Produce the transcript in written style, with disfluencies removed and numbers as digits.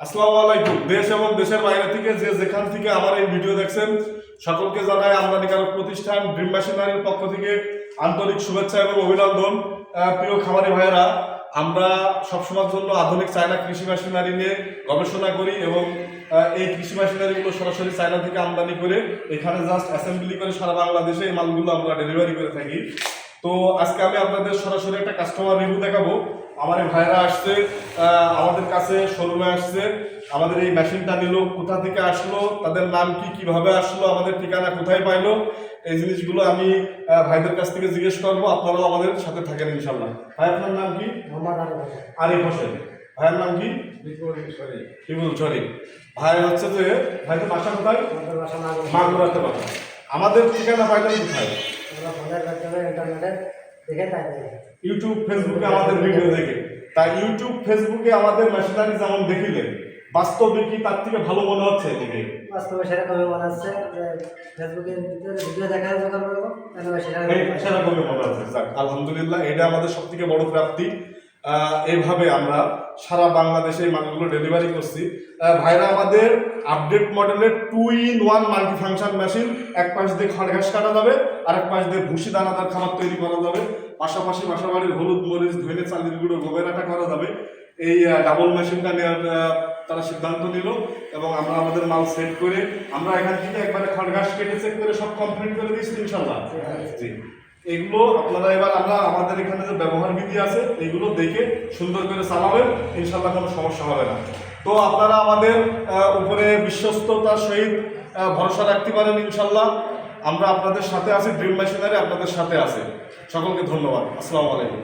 আসসালামু আলাইকুম। দেশ এবং দেশের বাইরে থেকে যে যেখান থেকে আমার এই ভিডিও দেখছেন সকলকে জানাই আমদানিকারক প্রতিষ্ঠান ড্রিম মেশিনারির পক্ষ থেকে আন্তরিক শুভেচ্ছা এবং অভিনন্দন। প্রিয় খামারি ভাইয়েরা, আমরা সবসময়ের জন্য আধুনিক চায়না কৃষি মেশিনারি নিয়ে গবেষণা করি এবং এই কৃষি মেশিনারিগুলো সরাসরি চায়না থেকে আমদানি করে এখানে জাস্ট অ্যাসেম্বলি করে সারা বাংলাদেশে এই মালগুলো আমরা ডেলিভারি করে থাকি। তো আজকে আমি আপনাদের সরাসরি একটা কাস্টমার রিভিউ দেখাবো। আমার এই ভাইরা আসছে আমাদের কাছে, শোরুমে আসছে, আমাদের এই মেশিনটা নিল, কোথা থেকে আসলো, তাদের নাম কি, কিভাবে আসলো, আমাদের ঠিকানা কোথায় পাইলো, এই জিনিসগুলো আমি ভাইদের কাছ থেকে জিজ্ঞেস করবো। আপনারাও আমাদের সাথে থাকেন ইনশাল্লাহ। ভাই আপনার নাম কি? আরিফ হোসেন। ভাইয়ের নাম কি? বিপুল শরীফ। ভাই হচ্ছে যে ভাইদের বাসা কোথায়? মাগুরাতে বাসা। আমাদের ঠিকানা পাইলেন কোথায়? ইউটিউব ফেসবুকে আমাদের ভিডিও দেখে। তাই ইউটিউব ফেসবুকে আমাদের মেশিনারি যেমন দেখিলেন, বাস্তবে কি তার থেকে ভালো মনে হচ্ছে? দেখে বাস্তবে সেরকমই মনে হচ্ছে যে ফেসবুকে ভিডিও দেখা যখন করবো সেরকমই মনে হচ্ছে। আলহামদুলিল্লাহ, এটা আমাদের সব থেকে বড় প্রাপ্তি। এইভাবে আমরা সারা বাংলাদেশে এই মালগুলো ডেলিভারি করছি। ভাইরা আমাদের আপডেট মডেলের 2-in-1 মাল্টি ফাংশন মেশিন, এক পাশ দিয়ে খড় ঘাস কাটা যাবে আর এক পাশ দিয়ে ভুসি দানাদার খাবার তৈরি করা যাবে, পাশাপাশি বাসাবাড়ির হলুদ মরিচ ধনে চালের গুঁড়ো গোবের আটা করা যাবে। এই ডাবল মেশিনটা নেওয়ার তারা সিদ্ধান্ত নিল এবং আমরা আমাদের মাল সেট করে আমরা এখান থেকে একবারে খড় ঘাস কেটে চেক করে সব কমপ্লিট করে দিয়েছি ইনশাল্লাহ। জি, এগুলো আপনারা এবার আমরা আমাদের এখানে যে ব্যবহার বিধি আছে এগুলো দেখে সুন্দর করে চালাবেন, ইনশাল্লাহ কোনো সমস্যা হবে না। তো আপনারা আমাদের উপরে বিশ্বস্ততার সহিত ভরসা রাখতে পারেন ইনশাল্লাহ। আমরা আপনাদের সাথে আছি, ড্রিম মেশিনারি আপনাদের সাথে আছে। সকলকে ধন্যবাদ। আসসালামু আলাইকুম।